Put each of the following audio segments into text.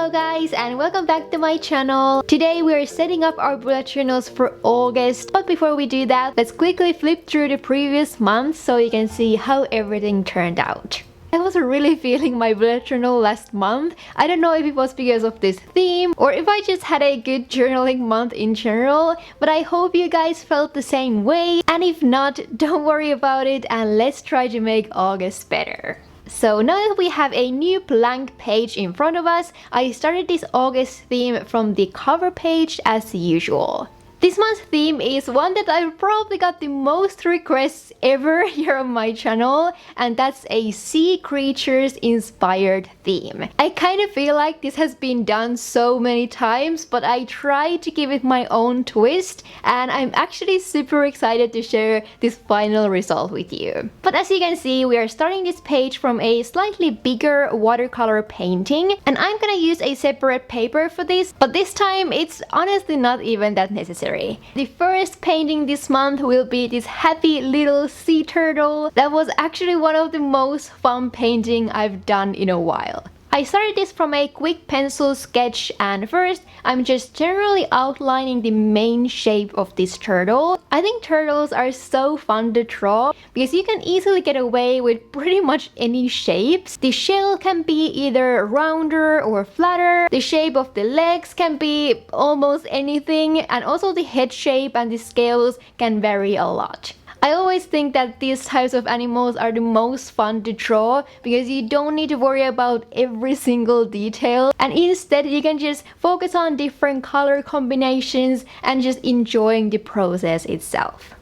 Hello guys and welcome back to my channel. Today we are setting up our bullet journals for August, but before we do that, let's quickly flip through the previous month so you can see how everything turned out. I was really feeling my bullet journal last month. I don't know if it was because of this theme or if I just had a good journaling month in general, but I hope you guys felt the same way, and if not, don't worry about it and let's try to make August better. So now that we have a new blank page in front of us, I started this August theme from the cover page as usual. This month's theme is one that I probably got the most requests ever here on my channel, and that's a sea creatures inspired theme. I kind of feel like this has been done so many times, but I tried to give it my own twist, and I'm actually super excited to share this final result with you. But as you can see, we are starting this page from a slightly bigger watercolor painting, and I'm gonna use a separate paper for this, but this time it's honestly not even that necessary. The first painting this month will be this happy little sea turtle. That was actually one of the most fun painting I've done in a while. I started this from a quick pencil sketch, and first I'm just generally outlining the main shape of this turtle. I think turtles are so fun to draw because you can easily get away with pretty much any shapes. The shell can be either rounder or flatter, the shape of the legs can be almost anything, and also the head shape and the scales can vary a lot. I always think that these types of animals are the most fun to draw because you don't need to worry about every single detail, and instead you can just focus on different color combinations and just enjoying the process itself.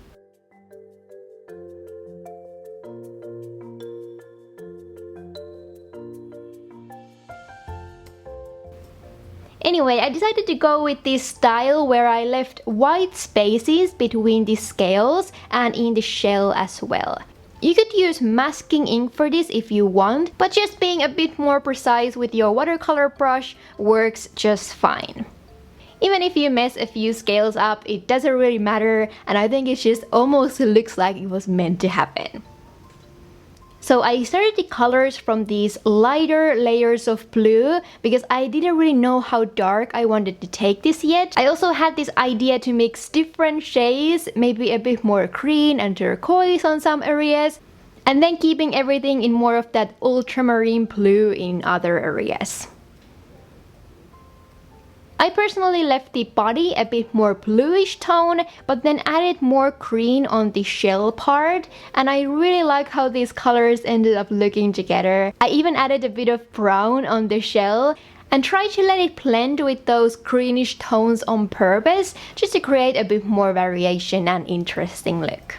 Anyway, I decided to go with this style where I left white spaces between the scales and in the shell as well. You could use masking ink for this if you want, but just being a bit more precise with your watercolor brush works just fine. Even if you mess a few scales up, it doesn't really matter, and I think it just almost looks like it was meant to happen. So I started the colors from these lighter layers of blue because I didn't really know how dark I wanted to take this yet. I also had this idea to mix different shades, maybe a bit more green and turquoise on some areas, and then keeping everything in more of that ultramarine blue in other areas. I personally left the body a bit more bluish tone, but then added more green on the shell part, and I really like how these colors ended up looking together. I even added a bit of brown on the shell and tried to let it blend with those greenish tones on purpose, just to create a bit more variation and interesting look.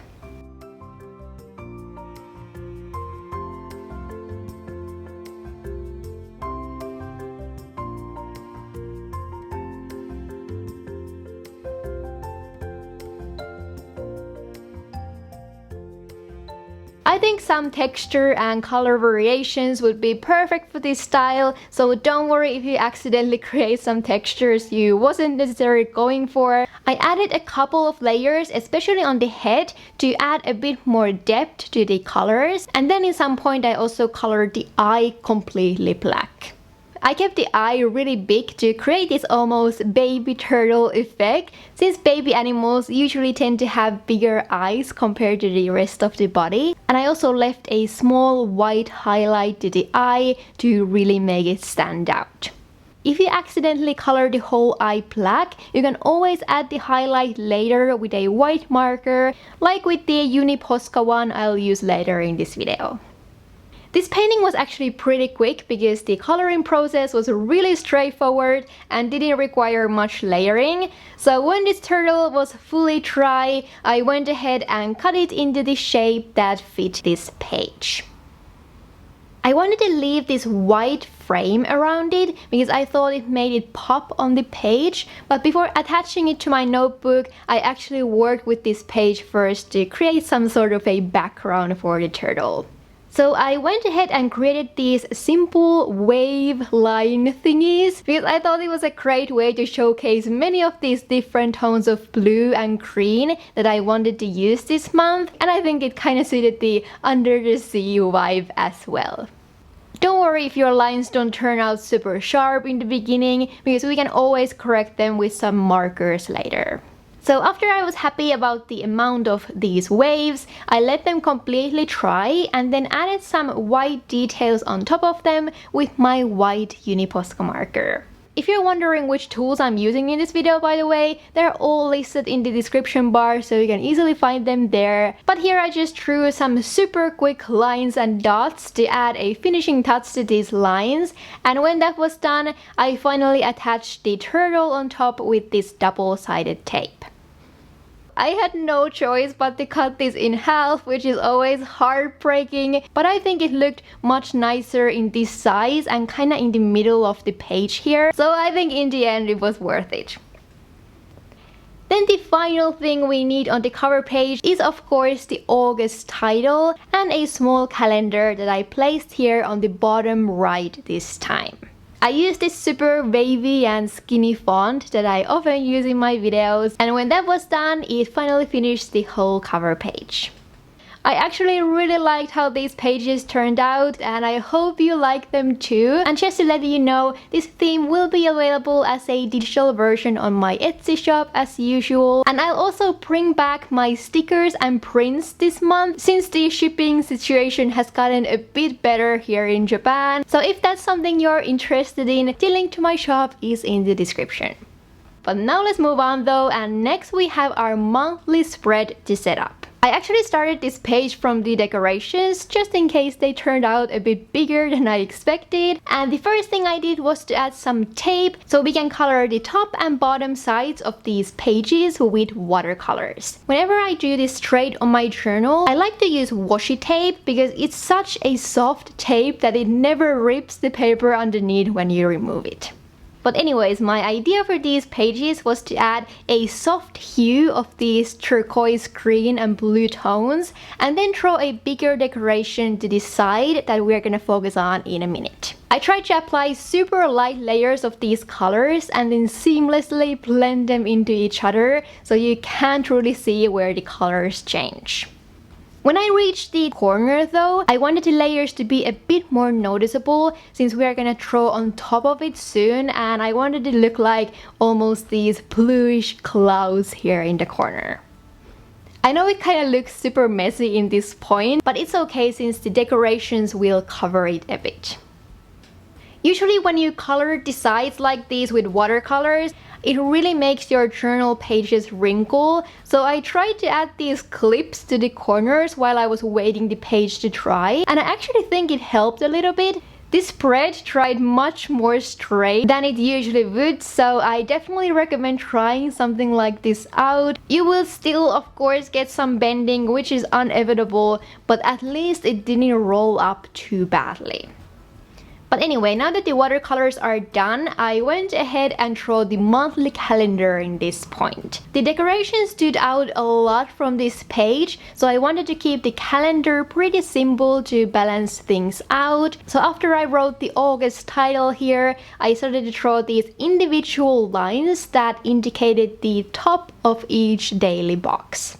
I think some texture and color variations would be perfect for this style, so don't worry if you accidentally create some textures you wasn't necessarily going for. I added a couple of layers, especially on the head, to add a bit more depth to the colors, and then at some point I also colored the eye completely black. I kept the eye really big to create this almost baby turtle effect, since baby animals usually tend to have bigger eyes compared to the rest of the body. And I also left a small white highlight to the eye to really make it stand out. If you accidentally color the whole eye black, you can always add the highlight later with a white marker, like with the Uniposca one I'll use later in this video. This painting was actually pretty quick because the coloring process was really straightforward and didn't require much layering. So when this turtle was fully dry, I went ahead and cut it into the shape that fit this page. I wanted to leave this white frame around it because I thought it made it pop on the page, but before attaching it to my notebook, I actually worked with this page first to create some sort of a background for the turtle. So I went ahead and created these simple wave line thingies because I thought it was a great way to showcase many of these different tones of blue and green that I wanted to use this month, and I think it kind of suited the under the sea vibe as well. Don't worry if your lines don't turn out super sharp in the beginning, because we can always correct them with some markers later. So after I was happy about the amount of these waves, I let them completely dry and then added some white details on top of them with my white Uniposca marker. If you're wondering which tools I'm using in this video, by the way, they're all listed in the description bar, so you can easily find them there. But here I just drew some super quick lines and dots to add a finishing touch to these lines, and when that was done, I finally attached the turtle on top with this double-sided tape. I had no choice but to cut this in half, which is always heartbreaking, but I think it looked much nicer in this size and kinda in the middle of the page here, so I think in the end it was worth it. Then the final thing we need on the cover page is of course the August title and a small calendar that I placed here on the bottom right this time. I use this super wavy and skinny font that I often use in my videos, and when that was done, it finally finished the whole cover page. I actually really liked how these pages turned out, and I hope you like them too. And just to let you know, this theme will be available as a digital version on my Etsy shop as usual. And I'll also bring back my stickers and prints this month, since the shipping situation has gotten a bit better here in Japan. So if that's something you're interested in, the link to my shop is in the description. But now let's move on though, and next we have our monthly spread to set up. I actually started this page from the decorations just in case they turned out a bit bigger than I expected, and the first thing I did was to add some tape so we can color the top and bottom sides of these pages with watercolors. Whenever I do this straight on my journal, I like to use washi tape because it's such a soft tape that it never rips the paper underneath when you remove it. But anyways, my idea for these pages was to add a soft hue of these turquoise green and blue tones, and then draw a bigger decoration to the side that we're gonna focus on in a minute. I tried to apply super light layers of these colors and then seamlessly blend them into each other so you can't really see where the colors change. When I reached the corner though, I wanted the layers to be a bit more noticeable since we are gonna draw on top of it soon, and I wanted it to look like almost these bluish clouds here in the corner. I know it kinda looks super messy in this point, but it's okay since the decorations will cover it a bit. Usually when you color the sides like these with watercolors, it really makes your journal pages wrinkle, so I tried to add these clips to the corners while I was waiting the page to dry, and I actually think it helped a little bit. This spread dried much more straight than it usually would, so I definitely recommend trying something like this out. You will still of course get some bending, which is inevitable, but at least it didn't roll up too badly. But anyway, now that the watercolors are done, I went ahead and drew the monthly calendar in this point. The decorations stood out a lot from this page, so I wanted to keep the calendar pretty simple to balance things out. So after I wrote the August title here, I started to draw these individual lines that indicated the top of each daily box.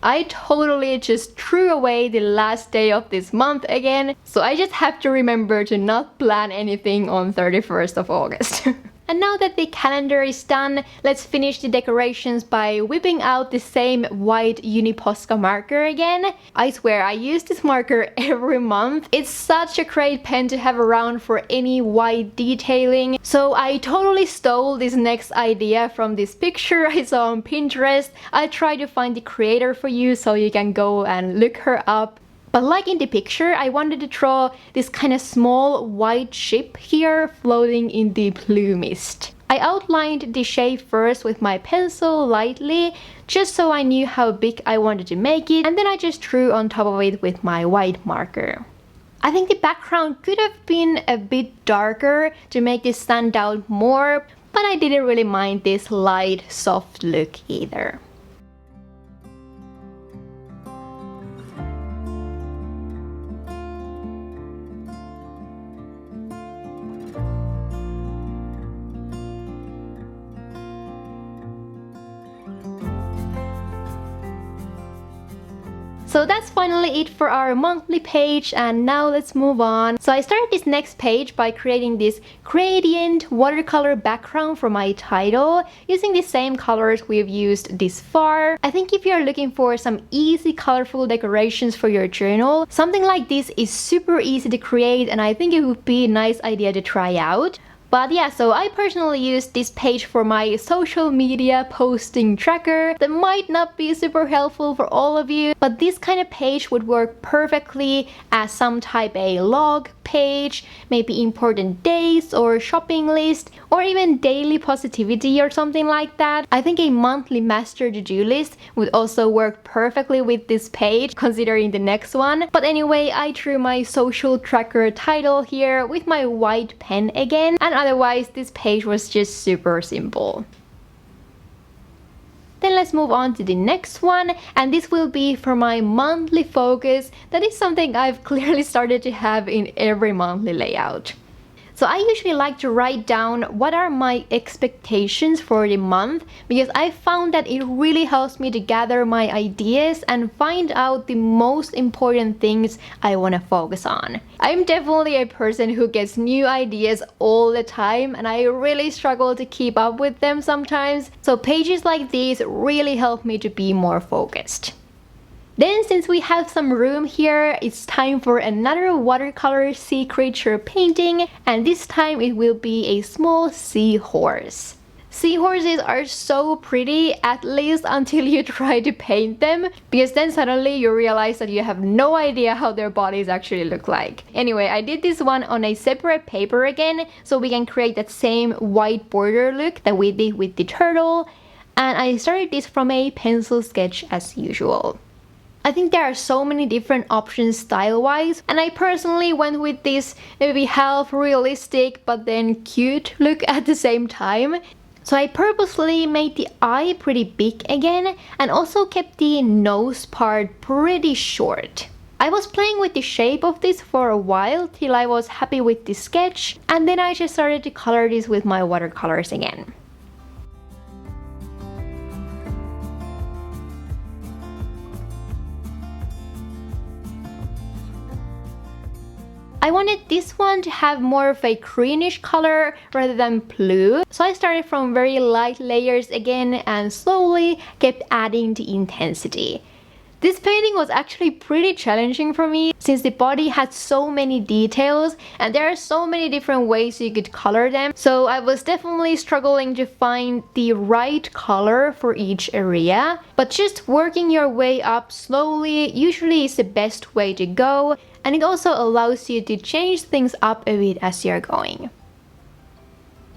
I totally just threw away the last day of this month again, so I just have to remember to not plan anything on 31st of August. And now that the calendar is done, let's finish the decorations by whipping out the same white Uniposca marker again. I swear, I use this marker every month. It's such a great pen to have around for any white detailing. So I totally stole this next idea from this picture I saw on Pinterest. I tried to find the creator for you so you can go and look her up. But like in the picture, I wanted to draw this kind of small white ship here floating in the blue mist. I outlined the shape first with my pencil lightly, just so I knew how big I wanted to make it, and then I just drew on top of it with my white marker. I think the background could have been a bit darker to make this stand out more, but I didn't really mind this light, soft look either. So So that's finally it for our monthly page, and now let's move on. So I started this next page by creating this gradient watercolor background for my title using the same colors we've used this far. I think if you're looking for some easy colorful decorations for your journal, something like this is super easy to create, and I think it would be a nice idea to try out. But yeah, so I personally use this page for my social media posting tracker. That might not be super helpful for all of you, but this kind of page would work perfectly as some type A log page, maybe important days or shopping list, or even daily positivity or something like that. I think a monthly master to-do list would also work perfectly with this page, considering the next one. But anyway, I drew my social tracker title here with my white pen again, and otherwise this page was just super simple. Then let's move on to the next one, and this will be for my monthly focus. That is something I've clearly started to have in every monthly layout. So I usually like to write down what are my expectations for the month, because I found that it really helps me to gather my ideas and find out the most important things I want to focus on. I'm definitely a person who gets new ideas all the time, and I really struggle to keep up with them sometimes. So pages like these really help me to be more focused. Then, since we have some room here, it's time for another watercolor sea creature painting, and this time it will be a small seahorse. Seahorses are so pretty, at least until you try to paint them, because then suddenly you realize that you have no idea how their bodies actually look like. Anyway, I did this one on a separate paper again, so we can create that same white border look that we did with the turtle, and I started this from a pencil sketch as usual. I think there are so many different options style-wise, and I personally went with this maybe half realistic but then cute look at the same time. So I purposely made the eye pretty big again, and also kept the nose part pretty short. I was playing with the shape of this for a while till I was happy with the sketch, and then I just started to color this with my watercolors again. I wanted this one to have more of a greenish color rather than blue, so I started from very light layers again and slowly kept adding the intensity. This painting was actually pretty challenging for me, since the body had so many details and there are so many different ways you could color them, so I was definitely struggling to find the right color for each area. But just working your way up slowly usually is the best way to go, and it also allows you to change things up a bit as you're going.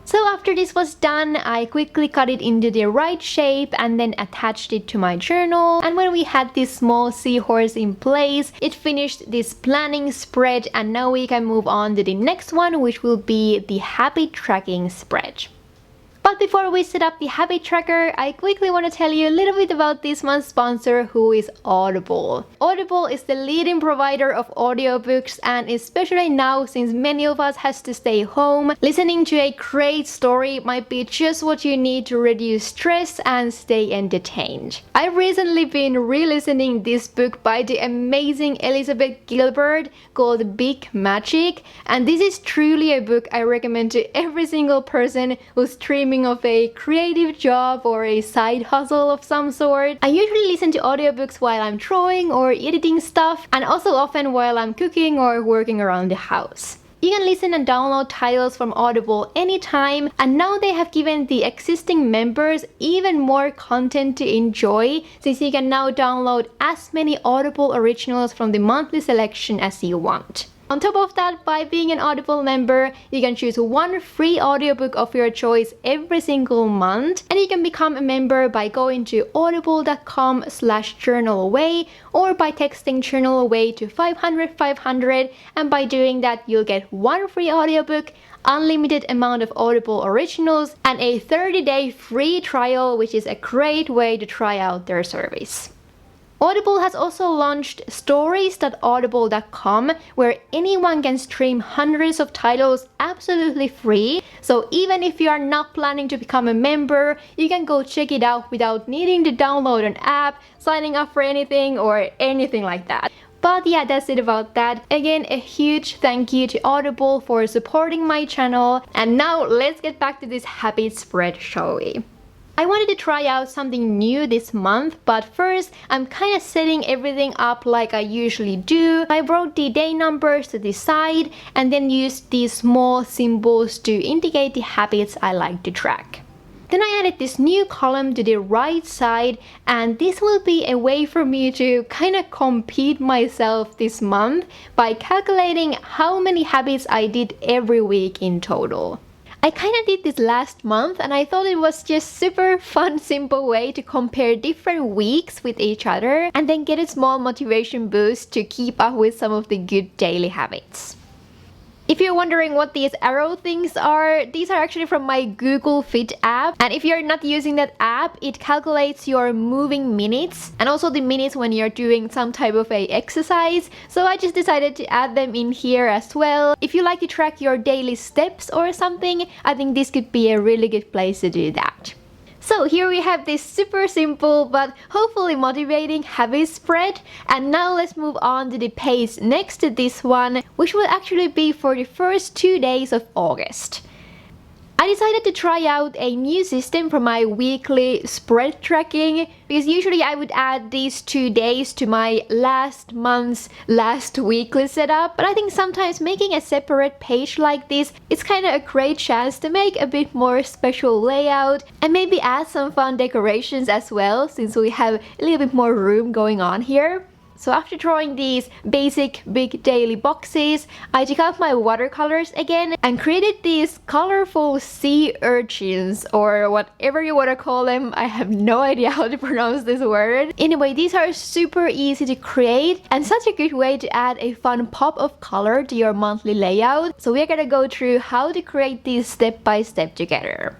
So after this was done, I quickly cut it into the right shape and then attached it to my journal. And when we had this small seahorse in place, it finished this planning spread, and now we can move on to the next one, which will be the habit tracking spread. But before we set up the habit tracker, I quickly want to tell you a little bit about this month's sponsor, who is Audible. Audible is the leading provider of audiobooks, and especially now, since many of us has to stay home, listening to a great story might be just what you need to reduce stress and stay entertained. I've recently been re-listening this book by the amazing Elizabeth Gilbert called Big Magic, and this is truly a book I recommend to every single person who's dreaming of a creative job or a side hustle of some sort. I usually listen to audiobooks while I'm drawing or editing stuff, and also often while I'm cooking or working around the house. You can listen and download titles from Audible anytime, and now they have given the existing members even more content to enjoy, since you can now download as many Audible originals from the monthly selection as you want. On top of that, by being an Audible member, you can choose one free audiobook of your choice every single month, and you can become a member by going to audible.com/journalaway or by texting journalaway to 500 500, and by doing that you'll get one free audiobook, unlimited amount of Audible originals, and a 30-day free trial, which is a great way to try out their service. Audible has also launched stories.audible.com where anyone can stream hundreds of titles absolutely free. So even if you are not planning to become a member, you can go check it out without needing to download an app, signing up for anything or anything like that. But yeah, that's it about that. Again, a huge thank you to Audible for supporting my channel. And now let's get back to this habit spread, shall we? I wanted to try out something new this month, but first I'm kind of setting everything up like I usually do. I wrote the day numbers to the side and then used these small symbols to indicate the habits I like to track. Then I added this new column to the right side, and this will be a way for me to kind of compete myself this month by calculating how many habits I did every week in total. I kind of did this last month and I thought it was just super fun, simple way to compare different weeks with each other and then get a small motivation boost to keep up with some of the good daily habits. If you're wondering what these arrow things are, these are actually from my Google Fit app. And if you're not using that app, it calculates your moving minutes and also the minutes when you're doing some type of a exercise. So I just decided to add them in here as well. If you like to track your daily steps or something, I think this could be a really good place to do that. So here we have this super simple but hopefully motivating habit spread, and now let's move on to the page next to this one, which will actually be for the first 2 days of August. I decided to try out a new system for my weekly spread tracking because usually I would add these 2 days to my last month's last weekly setup, but I think sometimes making a separate page like this is kind of a great chance to make a bit more special layout and maybe add some fun decorations as well, since we have a little bit more room going on here. So after drawing these basic big daily boxes, I took out my watercolors again and created these colorful sea urchins, or whatever you want to call them. I have no idea how to pronounce this word. Anyway, these are super easy to create and such a good way to add a fun pop of color to your monthly layout. So we're gonna go through how to create these step by step together.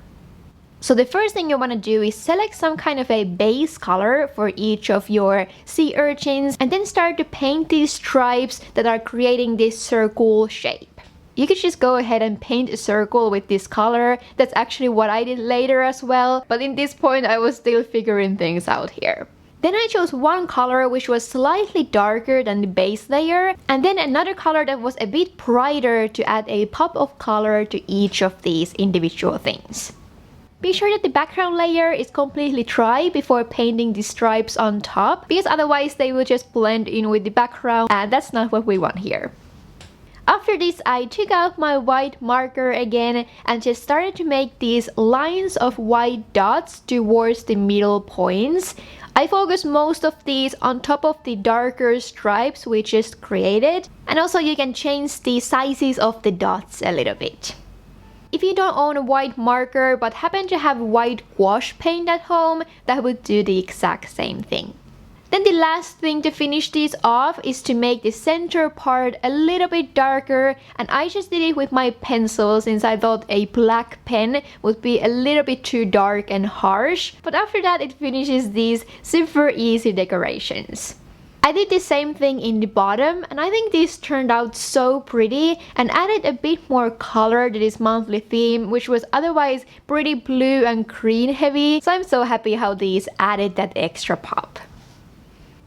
So the first thing you want to do is select some kind of a base color for each of your sea urchins and then start to paint these stripes that are creating this circle shape. You could just go ahead and paint a circle with this color. That's actually what I did later as well, but in this point I was still figuring things out here. Then I chose one color which was slightly darker than the base layer, and then another color that was a bit brighter to add a pop of color to each of these individual things. Be sure that the background layer is completely dry before painting the stripes on top, because otherwise they will just blend in with the background, and that's not what we want here. After this, I took out my white marker again and just started to make these lines of white dots towards the middle points. I focused most of these on top of the darker stripes we just created, and also you can change the sizes of the dots a little bit. If you don't own a white marker but happen to have white gouache paint at home, that would do the exact same thing. Then the last thing to finish this off is to make the center part a little bit darker, and I just did it with my pencil since I thought a black pen would be a little bit too dark and harsh, but after that it finishes these super easy decorations. I did the same thing in the bottom, and I think this turned out so pretty and added a bit more color to this monthly theme, which was otherwise pretty blue and green heavy, so I'm so happy how these added that extra pop.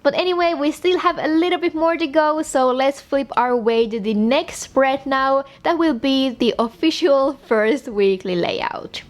But anyway, we still have a little bit more to go, so let's flip our way to the next spread now. That will be the official first weekly layout.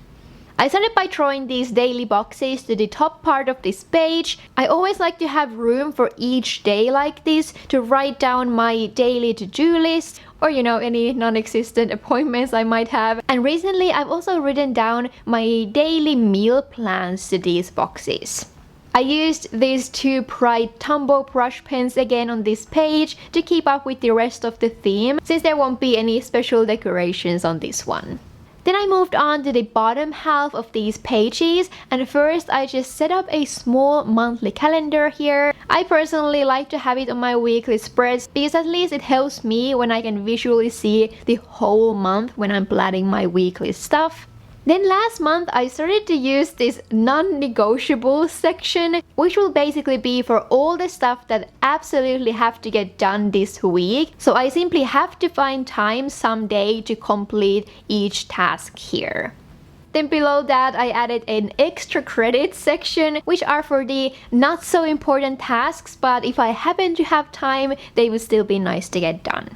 I started by drawing these daily boxes to the top part of this page. I always like to have room for each day like this to write down my daily to-do list, or any non-existent appointments I might have. And recently I've also written down my daily meal plans to these boxes. I used these two bright Tombow brush pens again on this page to keep up with the rest of the theme, since there won't be any special decorations on this one. Then I moved on to the bottom half of these pages, and first I just set up a small monthly calendar here. I personally like to have it on my weekly spreads because at least it helps me when I can visually see the whole month when I'm planning my weekly stuff. Then last month I started to use this non-negotiable section, which will basically be for all the stuff that absolutely have to get done this week. So I simply have to find time someday to complete each task here. Then below that I added an extra credit section, which are for the not so important tasks, but if I happen to have time, they would still be nice to get done.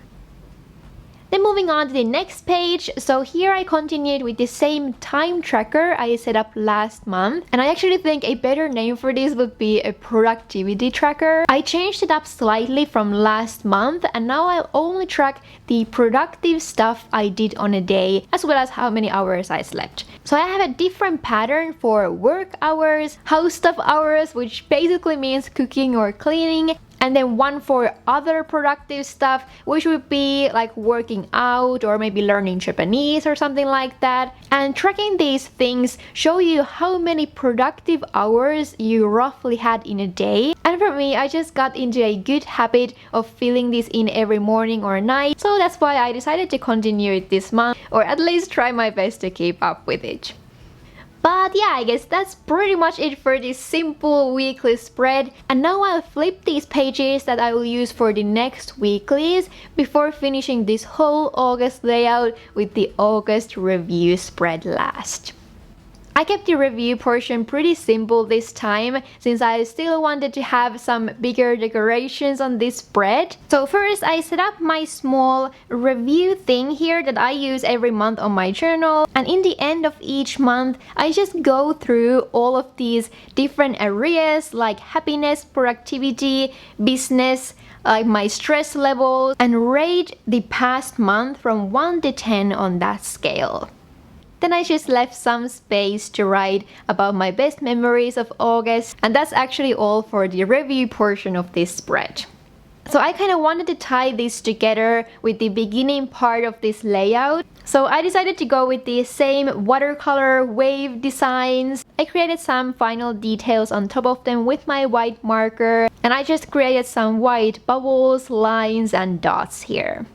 Then moving on to the next page, so here I continued with the same time tracker I set up last month, and I actually think a better name for this would be a productivity tracker. I changed it up slightly from last month, and now I'll only track the productive stuff I did on a day, as well as how many hours I slept. So I have a different pattern for work hours, house stuff hours, which basically means cooking or cleaning, and then one for other productive stuff, which would be like working out or maybe learning Japanese or something like that. And tracking these things show you how many productive hours you roughly had in a day. And for me, I just got into a good habit of filling this in every morning or night, so that's why I decided to continue it this month, or at least try my best to keep up with it. But yeah, I guess that's pretty much it for this simple weekly spread. And now I'll flip these pages that I will use for the next weeklies before finishing this whole August layout with the August review spread last. I kept the review portion pretty simple this time, since I still wanted to have some bigger decorations on this spread. So first I set up my small review thing here that I use every month on my journal, and in the end of each month I just go through all of these different areas like happiness, productivity, business, like my stress levels, and rate the past month from 1 to 10 on that scale. Then I just left some space to write about my best memories of August, and that's actually all for the review portion of this spread. So I kind of wanted to tie this together with the beginning part of this layout. So I decided to go with the same watercolor wave designs. I created some final details on top of them with my white marker, and I just created some white bubbles, lines, and dots here.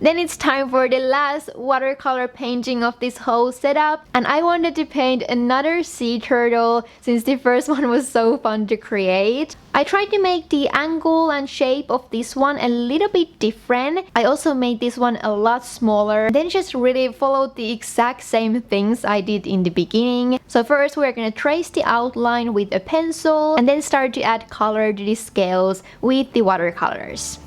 Then it's time for the last watercolor painting of this whole setup, and I wanted to paint another sea turtle since the first one was so fun to create. I tried to make the angle and shape of this one a little bit different. I also made this one a lot smaller, then just really followed the exact same things I did in the beginning. So first we're gonna trace the outline with a pencil, and then start to add color to the scales with the watercolors.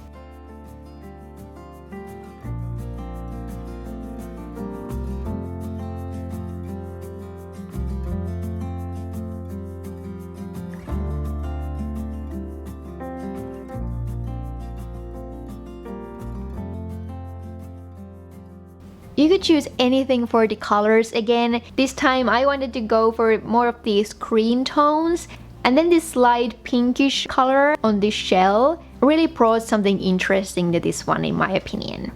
You could choose anything for the colors again. This time I wanted to go for more of these green tones, and then this slight pinkish color on the shell really brought something interesting to this one in my opinion.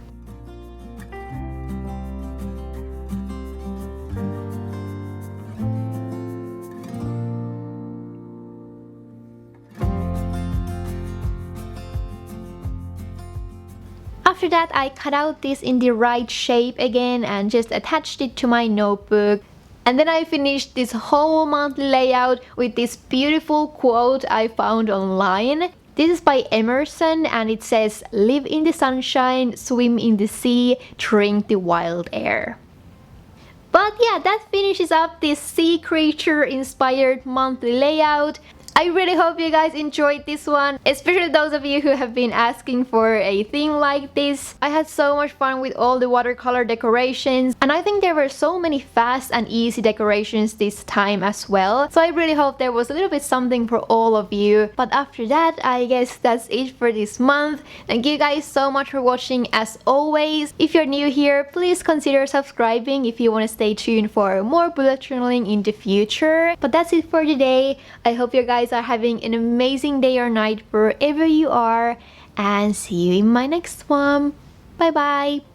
After that, I cut out this in the right shape again and just attached it to my notebook. And then I finished this whole monthly layout with this beautiful quote I found online. This is by Emerson, and it says, "Live in the sunshine, swim in the sea, drink the wild air." But yeah, that finishes up this sea creature inspired monthly layout. I really hope you guys enjoyed this one, especially those of you who have been asking for a theme like this. I had so much fun with all the watercolor decorations, and I think there were so many fast and easy decorations this time as well. So I really hope there was a little bit something for all of you. But after that, I guess that's it for this month. Thank you guys so much for watching as always. If you're new here, please consider subscribing if you want to stay tuned for more bullet journaling in the future. But that's it for today. I hope you guys are having an amazing day or night wherever you are, and see you in my next one. Bye bye.